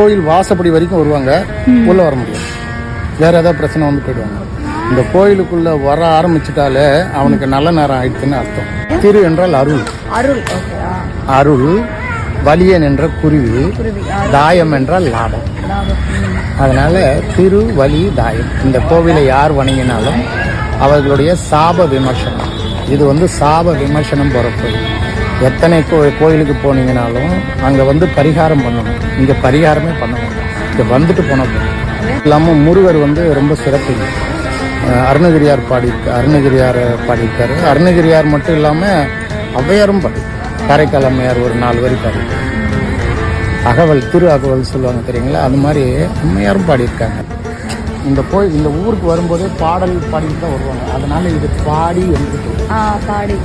கோயில் வாசப்படி வரைக்கும் வருவாங்க, உள்ள வர முடியும். வேற ஏதாவது பிரச்சனை வந்து போயிடுவாங்க. இந்த கோயிலுக்குள்ள வர ஆரம்பிச்சுட்டாலே அவனுக்கு நல்ல நேரம் ஆயிடுச்சுன்னு அர்த்தம். திரு என்றால் அருள், அருள். வலியன் என்ற குருவி, தாயம் என்றால் லாபம். அதனால திரு வலி தாயம். இந்த கோவிலை யார் வணங்கினாலும் அவர்களுடைய சாப விமர்சனம், இது வந்து சாப விமர்சனம் போகிற கோயில். எத்தனை கோயிலுக்கு போனீங்கனாலும் அங்கே வந்து பரிகாரம் பண்ணணும். இங்கே பரிகாரமே பண்ண வேண்டாம், இங்கே வந்துட்டு போனோம். இல்லாமல் முருகர் வந்து ரொம்ப சிறப்பு. அருணகிரியார் பாடியிருக்காரு. அருணகிரியார் மட்டும் இல்லாமல் ஔவையாரும் பாடி, காரைக்கால் அம்மையார் ஒரு 4 வரி பாடியிருக்காரு. அகவல், திரு அகவல் சொல்லுவாங்க தெரியுங்களா, அது மாதிரி அம்மையாரும் பாடியிருக்காங்க. இந்த ஊருக்கு வரும்போதே பாடல் பாடிட்டு தான் வருவாங்க. அதனால இது பாடி என்று பாடி